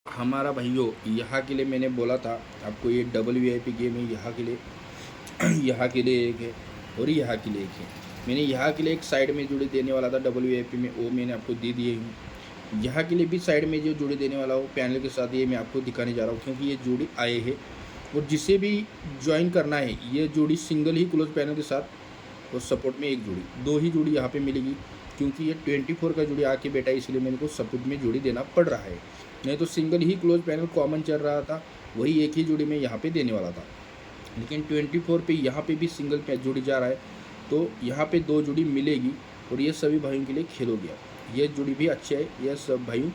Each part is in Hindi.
हमारा भाइयों यहाँ के लिए मैंने बोला था आपको, ये डबल वीआईपी गेम है यहाँ के लिए। यहाँ के लिए एक है और यहाँ के लिए एक है। मैंने यहाँ के लिए एक साइड में जुड़ी देने वाला था डबल वीआईपी में, वो मैंने आपको दे दिए हूँ। यहाँ के लिए भी साइड में जो जोड़ी देने वाला हो पैनल के साथ, ये मैं आपको दिखाने जा रहा हूँ, क्योंकि ये जोड़ी आए है और जिसे भी ज्वाइन करना है ये जोड़ी सिंगल ही क्लोज पैनल के साथ और सपोर्ट में एक जोड़ी, दो ही जोड़ी यहाँ पे मिलेगी, क्योंकि ये 24 का जोड़ी आके बैठा है, इसलिए मेरे को सपोर्ट में जोड़ी देना पड़ रहा है। नहीं तो सिंगल ही क्लोज पैनल कॉमन चल रहा था, वही एक ही जोड़ी में यहाँ पे देने वाला था। लेकिन 24 पे यहाँ पे भी सिंगल पे जोड़ी जा रहा है, तो यहाँ पे दो जोड़ी मिलेगी और ये सभी भाइयों के लिए खेलो गया। ये जोड़ी भी अच्छे है, ये सब भाइयों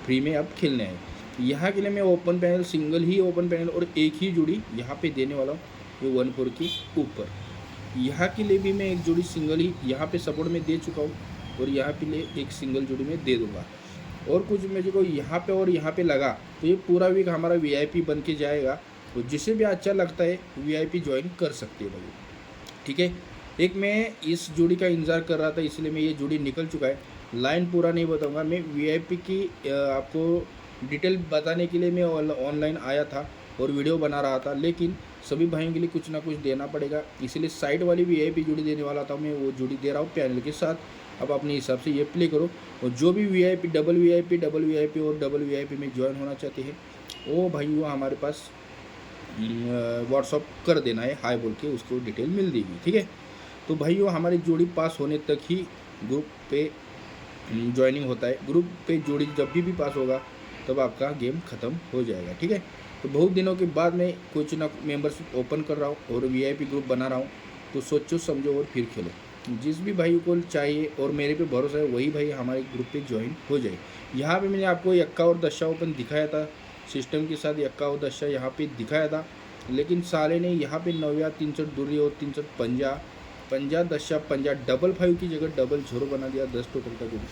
फ्री में अब खेलने हैं। यहाँ के लिए मैं ओपन पैनल, सिंगल ही ओपन पैनल और एक ही जोड़ी यहाँ पे देने वाला हूँ, ये 14 के ऊपर। यहाँ के लिए भी मैं एक जोड़ी सिंगल ही यहाँ पे सपोर्ट में दे चुका हूँ और यहाँ पे लिए एक सिंगल जोड़ी में दे दूँगा। और कुछ मेरे को यहाँ पे और यहाँ पे लगा, तो ये पूरा वीक हमारा वीआईपी बन के जाएगा। तो जिसे भी अच्छा लगता है वीआईपी ज्वाइन कर सकते हैं भाई, ठीक है। एक मैं इस जोड़ी का इंतज़ार कर रहा था, इसलिए मैं ये जोड़ी निकल चुका है। लाइन पूरा नहीं बताऊंगा, मैं वीआईपी की आपको डिटेल बताने के लिए मैं ऑनलाइन आया था और वीडियो बना रहा था, लेकिन सभी भाइयों के लिए कुछ ना कुछ देना पड़ेगा, इसलिए साइड वाली वीआईपी जोड़ी देने वाला था, मैं वो जोड़ी दे रहा हूँ पैनल के साथ। अब अपने हिसाब से ये प्ले करो, और जो भी वीआईपी डबल वीआईपी और डबल वीआईपी में ज्वाइन होना चाहते हैं वो भाइयों हमारे पास व्हाट्सअप कर देना है, हाय बोल के, उसको डिटेल मिल देगी, ठीक है। तो भाइयों हमारी जोड़ी पास होने तक ही ग्रुप पे ज्वाइनिंग होता है। ग्रुप पे जोड़ी जब भी पास होगा तब आपका गेम ख़त्म हो जाएगा, ठीक है। तो बहुत दिनों के बाद मैं कुछ ना मेंबरशिप ओपन कर रहा हूँ और वीआईपी ग्रुप बना रहा हूँ, तो सोचो समझो और फिर खेलो। जिस भी भाई को चाहिए और मेरे पे भरोसा है वही भाई हमारे ग्रुप पे ज्वाइन हो जाए। यहाँ पे मैंने आपको यक्का और दशा ओपन दिखाया था, सिस्टम के साथ यक्का और दशा यहाँ पे दिखाया था, लेकिन साले ने यहाँ पे 9 3 दूरी और 350 50 दशा 50 डबल 5 की जगह डबल 0 बना दिया 10 टोटल का जोड़ी।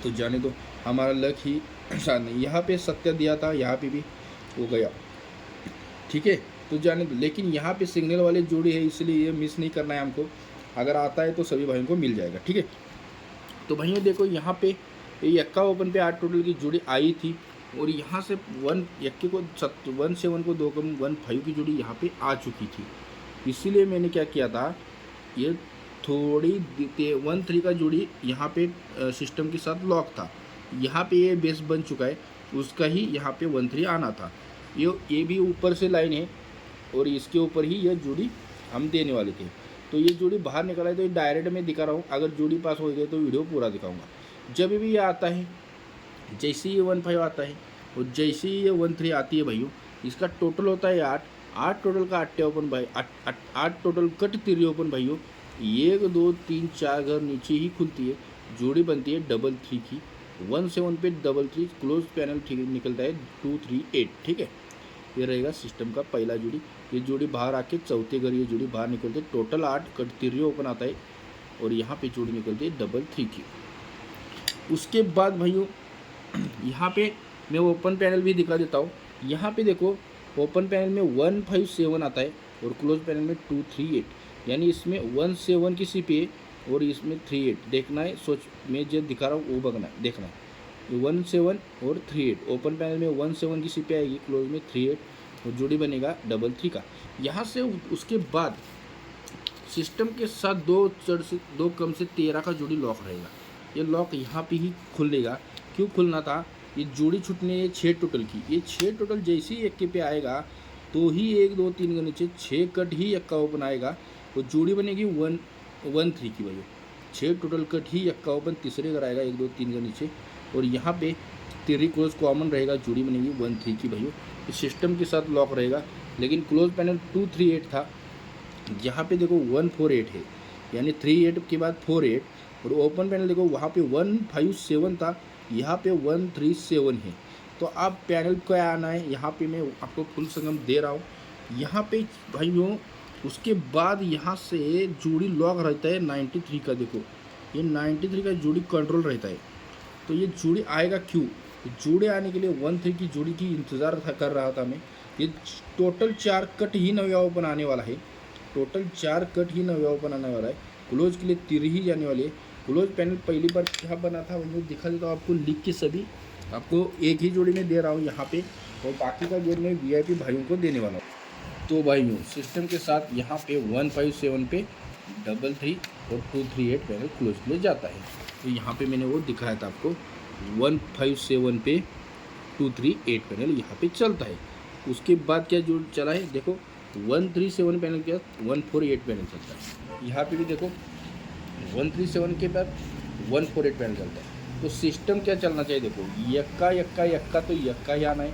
तो जाने दो, हमारा लक ही साथ नहीं। यहाँ पे सत्य दिया था, यहाँ पे भी हो गया, ठीक है। तो जाने दो, लेकिन यहाँ पे सिग्नल वाले जोड़ी है, इसलिए ये मिस नहीं करना है हमको। अगर आता है तो सभी भाइयों को मिल जाएगा, ठीक है। तो भाइयों देखो यहाँ पे ये यक्का ओपन पे 8 टोटल की जोड़ी आई थी और यहाँ से 1 यक्के को 1 को 2 कम 1 5 की जोड़ी यहाँ पे आ चुकी थी। इसीलिए मैंने क्या किया था, ये थोड़ी 1 3 का जोड़ी यहाँ पे सिस्टम के साथ लॉक था, यहाँ पे ये बेस बन चुका है, उसका ही यहाँ पे 1 3 आना था। ये भी ऊपर से लाइन है और इसके ऊपर ही यह जोड़ी हम देने वाले थे। तो ये जोड़ी बाहर निकला है, तो ये डायरेक्ट में दिखा रहा हूँ। अगर जोड़ी पास हो गई तो वीडियो पूरा दिखाऊंगा। जब भी ये आता है, जैसे ही ये 1 5 आता है और जैसे ही ये 1 3 आती है भाइयों, इसका टोटल होता है 8 टोटल का 8 ओपन भाई, 8 टोटल कट 3 ओपन भाइयों। 1 2 3 4 घर नीचे ही खुलती है, जोड़ी बनती है डबल 3 की। 1 7 पे डबल 3 क्लोज पैनल ठीक निकलता है 2 3 8, ठीक है। ये रहेगा सिस्टम का पहला जोड़ी। ये जोड़ी बाहर आके चौथे घर ये जोड़ी बाहर निकलते है, टोटल 8 कट 3 ओपन आता है और यहाँ पे जोड़ी निकलती है डबल 3 की। उसके बाद भाइयों यहाँ पे मैं ओपन पैनल भी दिखा देता हूँ। यहाँ पे देखो ओपन पैनल में 1 5 7 आता है और क्लोज पैनल में 2 3 8, यानी इसमें 1 7 की सीप है और इसमें 3 8 देखना है। सोच मैं जो दिखा रहा हूँ वो बगना देखना है, 1 7 और 3 8। ओपन पैनल में 1 7 की सीप आएगी, क्लोज में 3 8 और जोड़ी बनेगा डबल 3 का। यहाँ से उसके बाद सिस्टम के साथ 2 कम से 13 का जोड़ी लॉक रहेगा। ये लॉक यहाँ पे ही खुलेगा। क्यों खुलना था, ये जोड़ी छूटने है 6 टोटल की। ये 6 टोटल जैसे ही यक्के पे आएगा तो ही 1 2 3 के नीचे 6 कट ही यक्का ओपन आएगा तो जोड़ी बनेगी 1 1 3 की भाई। 6 टोटल कट ही यक्का ओपन तीसरे का आएगा 1 2 3 के नीचे, और यहाँ पे 3 क्लोज कॉमन रहेगा, जोड़ी बनेगी 1 3 की भाइयों। इस सिस्टम के साथ लॉक रहेगा, लेकिन क्लोज पैनल 2 3 8 था, यहाँ पे देखो 1 4 8 है, यानी 3 8 के बाद 4 8। और ओपन पैनल देखो वहाँ पे 1 5 7 था, यहाँ पे 1 3 7 है। तो अब पैनल को आना है, यहाँ पे मैं आपको फुल संगम दे रहा हूँ। यहाँ पे भाइयों उसके बाद यहाँ से जोड़ी लॉक रहता है 93 का। देखो ये 93 का जोड़ी कंट्रोल रहता है। तो ये जोड़ी आएगा क्यों, जोड़ी आने के लिए 1 3 की जोड़ी की इंतज़ार कर रहा था मैं। ये टोटल 4 कट ही नया ओपन आने वाला है, टोटल 4 कट ही नया ओपन आने वाला है। क्लोज के लिए 3 ही जाने वाली है। क्लोज पैनल पहली बार क्या बना था वो दिखा देता हूँ आपको लिख के सभी। आपको एक ही जोड़ी में दे रहा हूँ यहाँ पे, और बाकी का गेम मैं वीआईपी भाइयों को देने वाला हूँ। तो भाइयों सिस्टम के साथ यहाँ पे 157 पे 33 और 238 पैनल क्लोज के लिए जाता है। तो यहाँ पे मैंने वो दिखाया था आपको, 157 पे 238 पैनल यहाँ पे चलता है। उसके बाद क्या जो चला है देखो, 137 पैनल के बाद 148 पैनल चलता है। यहाँ पे भी देखो 137 के बाद 148 पैनल चलता है। तो सिस्टम क्या चलना चाहिए देखो, यक्का यक्का यक्का, तो यक्का ही आना है,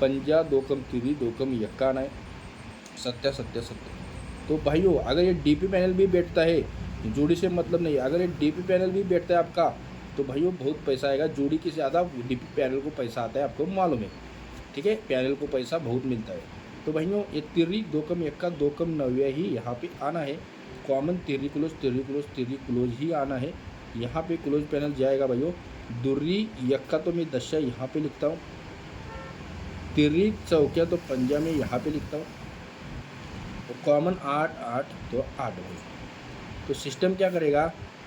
पंजा 2 कम 3 2 कम यक्का आना है, सत्या सत्या सत्या। तो भाइयों अगर ये डीपी पैनल भी बैठता है, जोड़ी से मतलब नहीं, अगर ये डीपी पैनल भी बैठता है आपका, तो भाइयों बहुत पैसा आएगा। जोड़ी की ज़्यादा डीपी पैनल को पैसा आता है, आपको मालूम है, ठीक है, पैनल को पैसा बहुत मिलता है। तो भाइयों ये तिर्री 2 कम यक्का 2 कम 9 ही यहाँ पे आना है। कॉमन तिर्री क्लोज ही आना है। यहाँ पे क्लोज पैनल जाएगा भाइयों, दुर्री यक्का तो मैं दशा यहाँ पे लिखता हूँ, तिर्री चौकिया तो पंजा में यहाँ पे लिखता हूँ, और कॉमन 8 8 तो 8 भाई। तो सिस्टम क्या करेगा,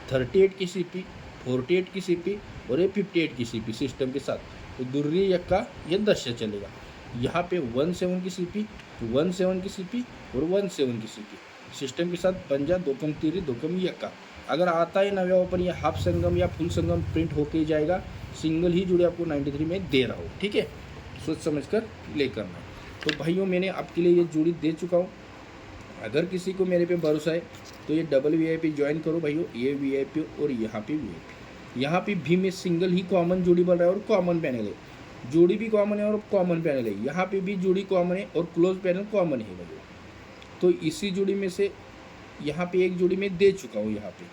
38 की सीपी, 48 की सीपी और ये 58 की सीपी सिस्टम के साथ। तो दुर्री यक्का ये 10 से चलेगा। यहाँ पे 17 की सीपी, 17 की सीपी और 17 की सीपी सिस्टम के साथ, पंजा 2 कम 3 2 कम यक्का। अगर आता है नवे ओपन या हाफ संगम या फुल संगम प्रिंट होके जाएगा। सिंगल ही जुड़े आपको 93 में दे रहा हूँ, ठीक है, सोच समझ कर प्ले करना। तो भाइयों मैंने आपके लिए ये जोड़ी दे चुका हूँ। अगर किसी को मेरे पे भरोसा है तो ये डबल वीआईपी ज्वाइन करो भाइयों, ये वीआईपी और यहाँ पे वीआईपी। यहाँ पे भी में सिंगल ही कॉमन जोड़ी बन रहा है और कॉमन पैनल है, जोड़ी भी कॉमन है और कॉमन पैनल है। यहाँ पे भी जोड़ी कॉमन है और क्लोज पैनल कॉमन है भाइयों। तो इसी जोड़ी में से यहाँ पे एक जोड़ी मैं दे चुका हूँ यहाँ पे।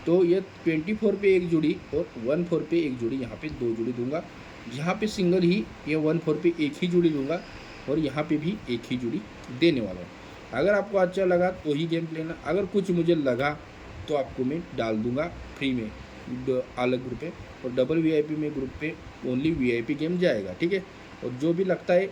तो ये 24 पे एक जोड़ी और 14 पे एक जोड़ी, यहाँ पे 2 जोड़ी दूंगा। यहाँ पे सिंगल ही ये 14 पे एक ही जोड़ी दूंगा और यहाँ पे भी एक ही जोड़ी देने वाला हूँ। अगर आपको अच्छा लगा तो ही गेम लेना, अगर कुछ मुझे लगा तो आपको मैं डाल दूंगा फ्री में अलग ग्रुप पे, और डबल वीआईपी में ग्रुप पे ओनली वीआईपी गेम जाएगा, ठीक है। और जो भी लगता है,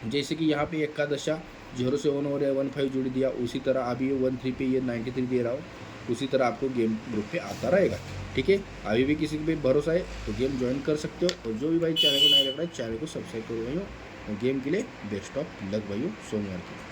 जैसे कि यहाँ पे एकादशा 0 से 1 और 15 जोड़ी दिया, उसी तरह अभी 13 पे ये 93 दे रहा हूँ, उसी तरह आपको गेम ग्रुप पे आता रहेगा, ठीक है। अभी भी किसी पे भरोसा है तो गेम ज्वाइन कर सकते हो। और जो भी भाई चैनल को नया लग रहा है, चैनल को सब्सक्राइब करो भाइयों। और गेम के लिए बेस्ट ऑफ लक भाइयों, सोमवार की।